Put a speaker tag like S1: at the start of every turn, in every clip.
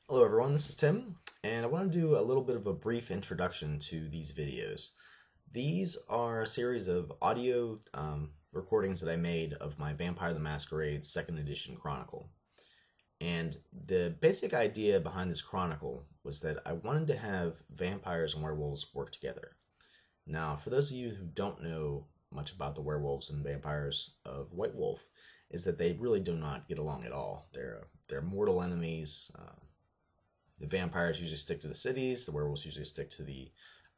S1: Hello everyone, this is Tim, and I want to do a little bit of a brief introduction to these videos. These are a series of audio recordings that I made of my Vampire the Masquerade 2nd edition Chronicle. And the basic idea behind this Chronicle was that I wanted to have vampires and werewolves work together. Now, for those of you who don't know much about the werewolves and vampires of White Wolf, is that they really do not get along at all. They're mortal enemies. The vampires usually stick to the cities, the werewolves usually stick to the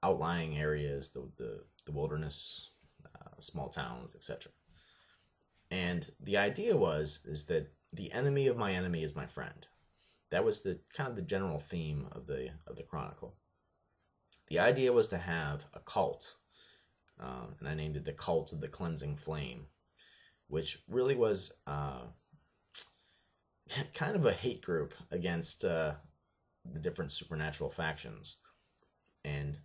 S1: outlying areas, the wilderness, small towns, etc. And the idea is that the enemy of my enemy is my friend. That was the kind of the general theme of the Chronicle. The idea was to have a cult, and I named it the Cult of the Cleansing Flame, which really was kind of a hate group against the different supernatural factions, and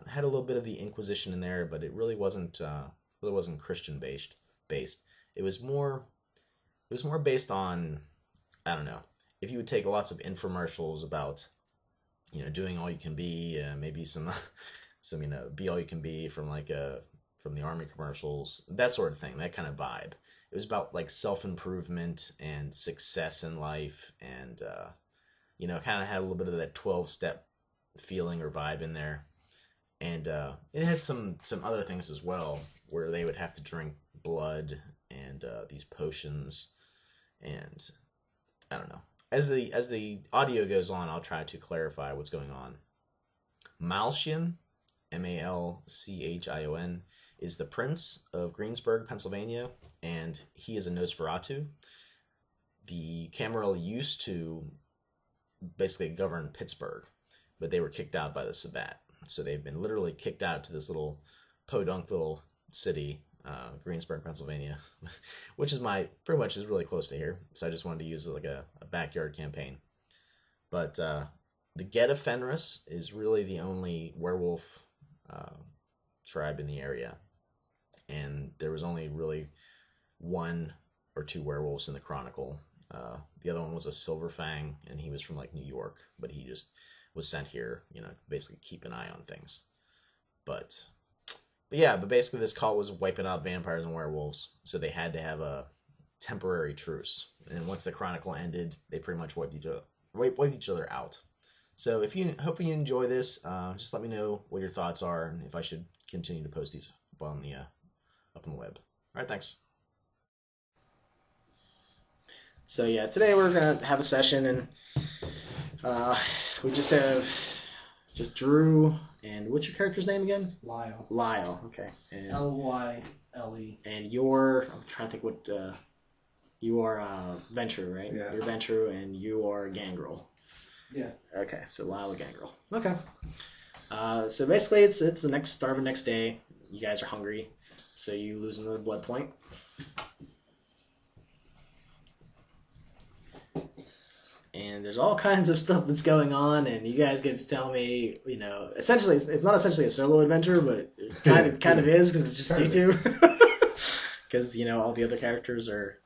S1: had a little bit of the Inquisition in there, but it really wasn't Christian based. It was more based on, I don't know, if you would take lots of infomercials about, doing all you can be, maybe some be all you can be from from the army commercials, that sort of thing, that kind of vibe. It was about like self-improvement and success in life, and kind of had a little bit of that 12-step feeling or vibe in there. And it had some other things as well, where they would have to drink blood and these potions, and I don't know. As the audio goes on, I'll try to clarify what's going on. Malchion, Malchion, is the Prince of Greensburg, Pennsylvania, and he is a Nosferatu. The Camarilla used to basically govern Pittsburgh, but they were kicked out by the Sabbat. So they've been literally kicked out to this little podunk little city, Greensburg, Pennsylvania, which is pretty much is really close to here. So I just wanted to use it like a backyard campaign. But the Get of Fenris is really the only werewolf tribe in the area, and there was only really one or two werewolves in the Chronicle. The other one was a Silverfang, and he was from like New York, but he just was sent here, basically keep an eye on things. But basically this cult was wiping out vampires and werewolves, so they had to have a temporary truce. And once the Chronicle ended, they pretty much wiped each other out. So hopefully you enjoy this, just let me know what your thoughts are and if I should continue to post these up on the web. All right, thanks. So yeah, today we're gonna have a session, and we just have Drew, and what's your character's name again?
S2: Lyle.
S1: Lyle. Okay. And
S2: Lyle.
S1: And I'm trying to think what you are, Ventrue, right?
S2: Yeah.
S1: You're Ventrue, and you are Gangrel.
S2: Yeah.
S1: Okay, so Lyle Gangrel. Okay. So basically, it's the next day. You guys are hungry, so you lose another blood point. And there's all kinds of stuff that's going on, and you guys get to tell me, essentially, it's not essentially a solo adventure, but it kind of is, because it's just you two. Because, all the other characters are,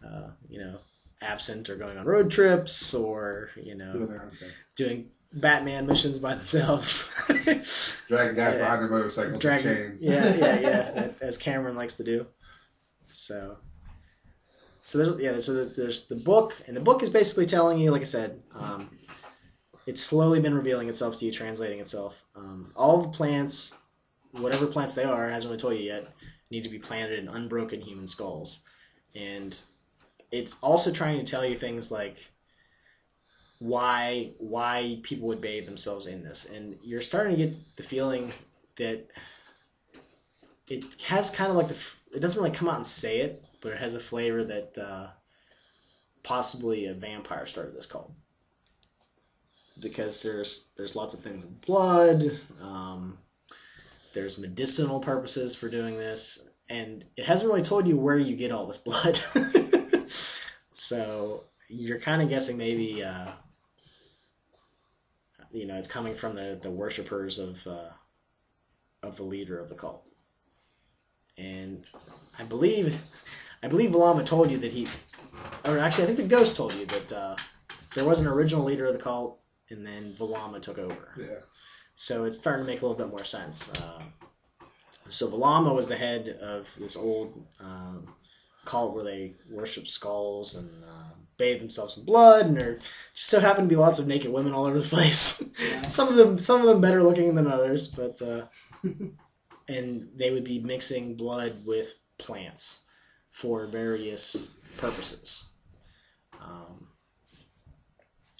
S1: absent or going on road trips, or,
S2: doing their own thing.
S1: Doing Batman missions by themselves.
S2: Dragging guys behind their motorcycles with chains.
S1: Yeah, as Cameron likes to do. So there's the book, and the book is basically telling you, like I said, it's slowly been revealing itself to you, translating itself. All the plants, whatever plants they are, hasn't really told you yet, need to be planted in unbroken human skulls. And it's also trying to tell you things like why people would bathe themselves in this. And you're starting to get the feeling that it has kind of like it doesn't really come out and say it, but it has a flavor that possibly a vampire started this cult. Because there's lots of things with blood, there's medicinal purposes for doing this, and it hasn't really told you where you get all this blood. So you're kind of guessing maybe it's coming from the worshippers of the leader of the cult. And I believe Valama told you that I think the ghost told you that there was an original leader of the cult,
S3: and then Valama took over.
S2: Yeah.
S3: So it's starting to make a little bit more sense. So Valama was the head of this old cult where they worship skulls and bathe themselves in blood, and there just so happened to be lots of naked women all over the place.
S4: Nice.
S3: Some of them better looking than others, but and they would be mixing blood with plants for various purposes.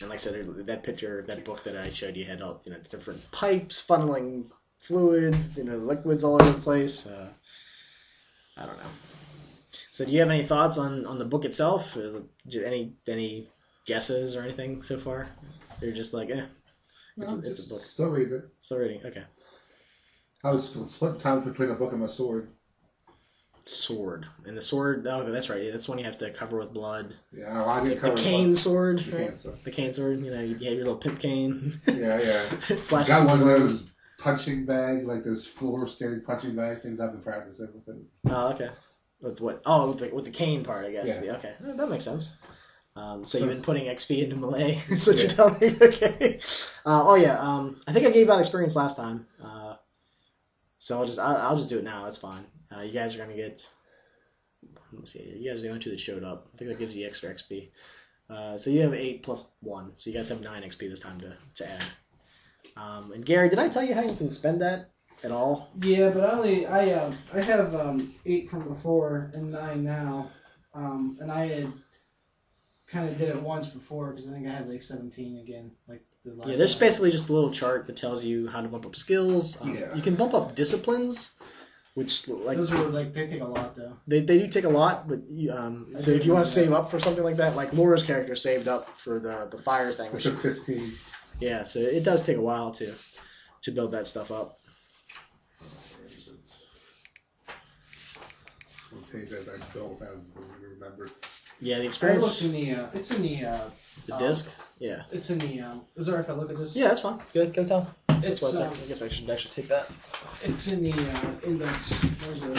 S3: And like I said, that book that I showed you had all different pipes funneling fluid, liquids all over the place. I don't know. So, do you have any thoughts on the book itself? Any guesses or anything so far? You're just like, it's a book.
S2: Still reading it.
S3: Still reading. Okay.
S2: I was split time between the book and my sword.
S3: Sword. And the sword, that's right. That's one you have to cover with blood.
S2: Yeah, well, I didn't cover
S3: the cane sword.
S2: The
S3: right?
S2: cane sword.
S3: The cane sword. You have your little pimp cane.
S2: Yeah.
S3: Slash
S2: Got one of those punching bags, like those floor standing punching bag things I've been practicing with it.
S3: Oh, okay. That's what? Oh, with the cane part, I guess.
S2: Yeah.
S3: Okay, that makes sense. So you've been putting XP into melee. That's what you're telling me. Okay. I think I gave out experience last time. So I'll just do it now. That's fine. You guys are gonna get. Let me see here. You guys are the only two that showed up. I think that gives you extra XP. So you have 8 plus 1. So you guys have 9 XP this time to add. And Gary, did I tell you how you can spend that at all?
S4: Yeah, but I have 8 from before and 9 now, and I had kind of did it once before because I think I had like 17 again, like the last.
S3: Yeah, there's
S4: time.
S3: basically just a little chart that tells you how to bump up skills. You can bump up disciplines, which
S4: those are like they take a lot though.
S3: They do take a lot, but so if you want to save up for something like that, like Laura's character saved up for the fire thing.
S2: I took 15.
S3: Yeah, so it does take a while to build that stuff up.
S2: Page that I don't have remember.
S3: Yeah, the experience.
S4: It's in the
S3: disc. Yeah.
S4: It's in the. Is it alright if I look at this?
S3: Yeah, that's fine. Go tell.
S4: It's.
S3: I guess I should actually take that.
S4: It's in the index. There's a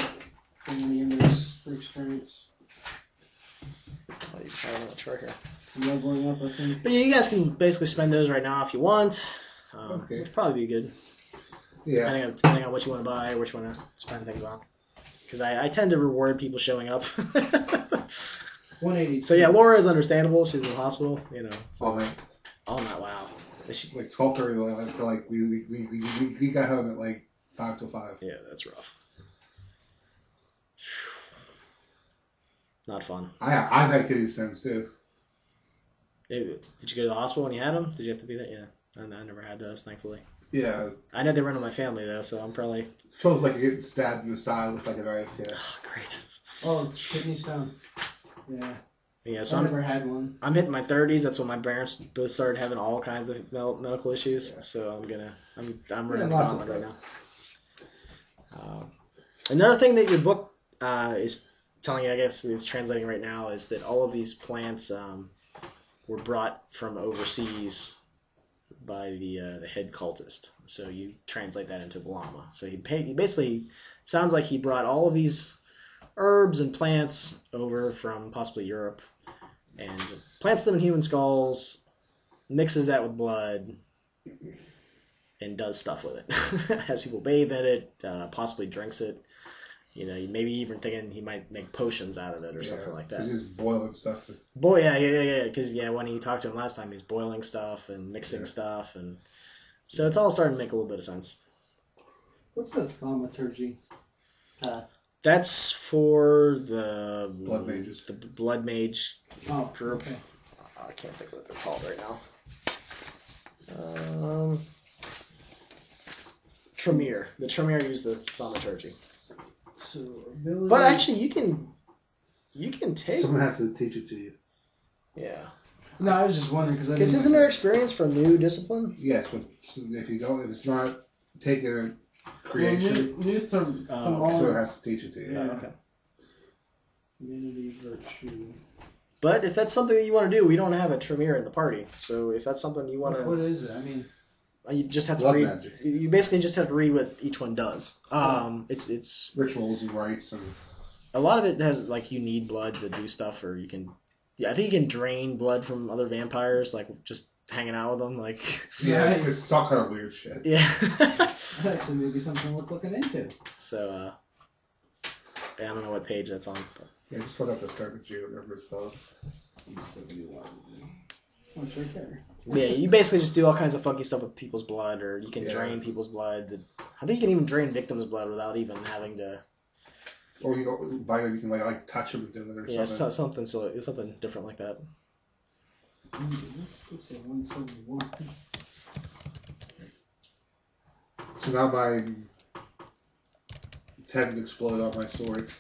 S4: thing in the index for experience.
S3: Oh, you probably want to try here.
S4: Leveling up, I think.
S3: But yeah, you guys can basically spend those right now if you want.
S2: Okay.
S3: It'd probably be good.
S2: Yeah.
S3: Depending on what you want to buy or what you want to spend things on. Because I tend to reward people showing up.
S4: 180.
S3: So yeah, Laura is understandable. She's in the hospital, So,
S2: All night.
S3: All night, wow.
S2: Like 12:30. I feel like we got home at like 5 till 5.
S3: Yeah, that's rough. Not fun.
S2: I've had kidney stones too.
S3: Did you go to the hospital when you had them? Did you have to be there? Yeah, I never had those, thankfully.
S2: Yeah.
S3: I know they run in my family though, so I'm probably.
S2: Feels like you're getting stabbed in the side with like a knife. Yeah.
S3: Oh, great.
S4: Oh, it's kidney stone. Yeah.
S3: Yeah, so
S4: I never had one.
S3: I'm hitting my 30s. That's when my parents both started having all kinds of medical issues. Yeah. So I'm running the gauntlet right now. Another thing that your book is telling you, I guess, is translating right now, is that all of these plants were brought from overseas by the head cultist. So you translate that into Valama. So he basically sounds like he brought all of these herbs and plants over from possibly Europe and plants them in human skulls, mixes that with blood, and does stuff with it. Has people bathe in it, possibly drinks it. Maybe even thinking he might make potions out of it or something like that.
S2: He's just boiling stuff.
S3: Yeah. Because when he talked to him last time, he's boiling stuff and mixing stuff, and so it's all starting to make a little bit of sense.
S4: What's the thaumaturgy path?
S3: That's for the
S2: blood mages.
S3: The blood mage group.
S4: Okay.
S3: I can't think of what they're called right now. Tremere. The Tremere use the thaumaturgy.
S4: So, ability...
S3: But actually, you can take.
S2: Someone has to teach it to you.
S3: Yeah.
S4: No, I was just wondering
S3: because isn't there experience for a new discipline?
S2: Yes, but if it's not taken creation,
S4: new
S2: so it has to teach it to you.
S3: Yeah. Okay.
S4: Unity, virtue.
S3: But if that's something that you want to do, we don't have a Tremere in the party. So if that's something you want to,
S4: what is it? I mean,
S3: you just have to
S2: blood
S3: read.
S2: Magic.
S3: You basically just have to read what each one does. It's
S2: rituals and rites and.
S3: A lot of it has like you need blood to do stuff, or you can Yeah, I think you can drain blood from other vampires, like just hanging out with them, like.
S2: Yeah, it's all kind of weird shit.
S3: Yeah.
S4: That's actually maybe something worth looking into.
S3: So, I don't know what page that's on. But.
S2: Yeah, just look up the Turkish or whatever it's called.
S4: Oh, it's right there.
S3: Yeah, you basically just do all kinds of funky stuff with people's blood, or you can drain people's blood. I think you can even drain victims' blood without even having to.
S2: Or you go by them, you can like touch them and do it or
S3: yeah,
S2: something.
S3: something different like that.
S4: Let's say 171.
S2: So now my 10 explode on my sword.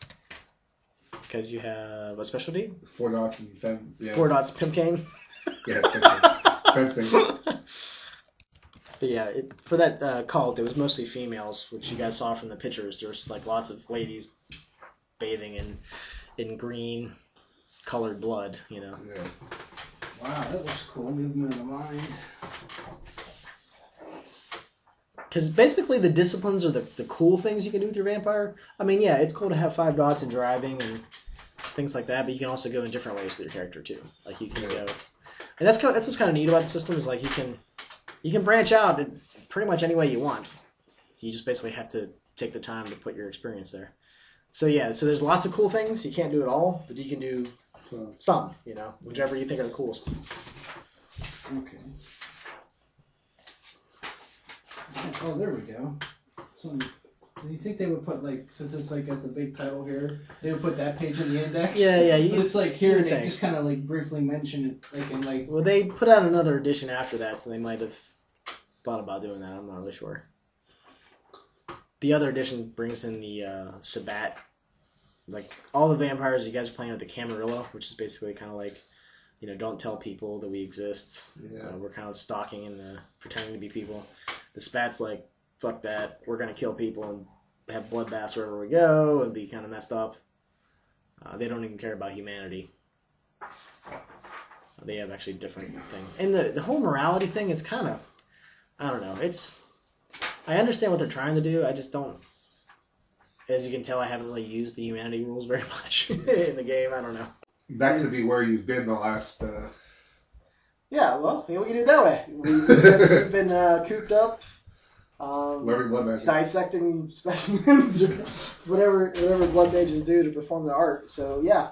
S3: Because you have a specialty?
S2: 4 dots and fence. Yeah.
S3: 4 dots, pimp cane.
S2: Yeah, fencing.
S3: But yeah, for that cult, it was mostly females, which you guys saw from the pictures. There was like lots of ladies bathing in green colored blood, you know.
S2: Yeah.
S4: Wow, that looks cool. Movement of the mind.
S3: Because basically the disciplines are the cool things you can do with your vampire. I mean, yeah, it's cool to have 5 dots in driving and things like that, but you can also go in different ways with your character too. Like you can go, and that's what's kind of neat about the system is like you can branch out in pretty much any way you want. You just basically have to take the time to put your experience there. So yeah, so there's lots of cool things. You can't do it all, but you can do some, you know, whichever you think are the coolest.
S4: Okay. Oh, there we go. So, do you think they would put, like, since it's, like, at the big title here, they would put that page in the index?
S3: Yeah.
S4: But it's, like, here, and they just kind of, like, briefly mention it, like, in, like...
S3: Well, they put out another edition after that, so they might have thought about doing that. I'm not really sure. The other edition brings in the Sabbat. Like, all the vampires, you guys are playing with the Camarilla, which is basically kind of like, you know, don't tell people that we exist.
S2: Yeah.
S3: We're kind of stalking and pretending to be people. The Spat's like, fuck that. We're going to kill people and have bloodbaths wherever we go and be kind of messed up. They don't even care about humanity. They have actually a different thing. And the whole morality thing is kind of, I don't know. I understand what they're trying to do. I just don't. As you can tell, I haven't really used the humanity rules very much in the game. I don't know.
S2: That could be where you've been the last...
S3: Yeah, well, we can do it that way. We've said that we've been cooped up,
S2: learning blood magic.
S3: dissecting specimens, or whatever blood mages do to perform their art. So, yeah.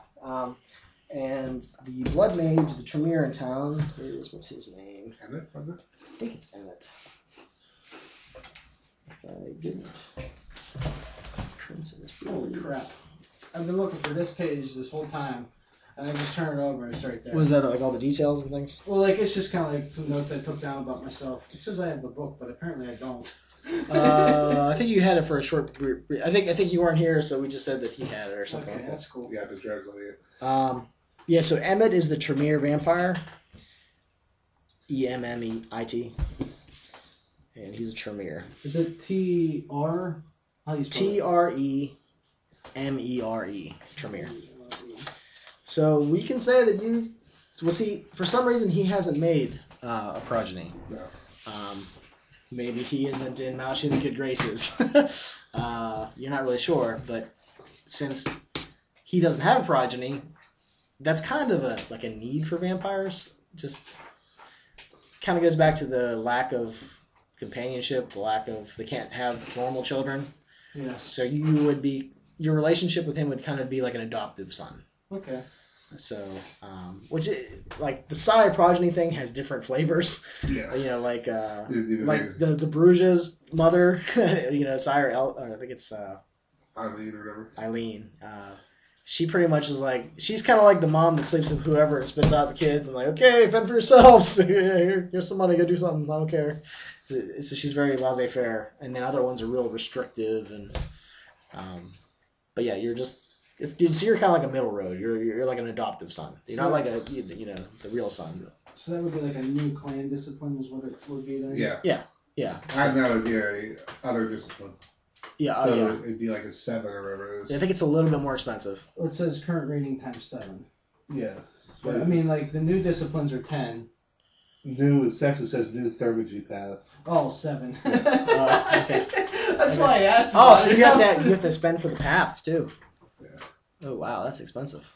S3: And the blood mage, the Tremere in town, what's his name?
S2: Emmett, wasn't it?
S3: I think it's Emmett. If I didn't. Prince of
S4: Holy crap. I've been looking for this page this whole time, and I just turn it over and it's right there.
S3: Was that like all the details and things?
S4: Well, like, it's just kind of like some notes I took down about myself. It says I have the book, but apparently I don't.
S3: I think you had it for a short... I think you weren't here, so we just said that he had it or something
S4: Okay,
S3: like that.
S4: that's cool.
S2: Yeah, I've been translating it.
S3: Yeah, so Emmett is the Tremere vampire. Emmeit. And he's a Tremere.
S4: Is it T-R? How do you spell it?
S3: Tremere. Tremere. So we can say that you... Well, see, for some reason he hasn't made a progeny.
S2: No.
S3: Maybe he isn't in Malshin's good graces. You're not really sure, but since he doesn't have a progeny, that's kind of a need for vampires. Just kind of goes back to the lack of companionship, the lack of... They can't have normal children.
S4: Yeah.
S3: So your relationship with him would kind of be like an adoptive son.
S4: Okay.
S3: So, like the sire progeny thing has different flavors.
S2: Yeah.
S3: You know, like the Bruges mother, you know, sire I think it's
S2: Eileen or whatever.
S3: Eileen. She pretty much is like, she's kind of like the mom that sleeps with whoever and spits out the kids and like, okay, fend for yourselves. Here's some money, go do something. I don't care. So she's very laissez-faire, and then other ones are real restrictive and. But yeah, you're kind of like a middle road. You're like an adoptive son. You're not like the real son.
S4: So that would be like a new clan discipline is what it would be then?
S2: Yeah.
S3: Yeah.
S2: And that would be a other discipline.
S3: Yeah.
S2: So it'd be like a 7 or whatever it is.
S3: I think it's a little bit more expensive.
S4: Well, it says current rating times 7.
S2: Yeah.
S4: But I mean, like the new disciplines are 10.
S2: It actually says new therapy path.
S4: Oh, 7.
S3: Okay.
S4: That's why I asked.
S3: Oh, so you have to spend for the paths too.
S2: Yeah.
S3: Oh wow, that's expensive.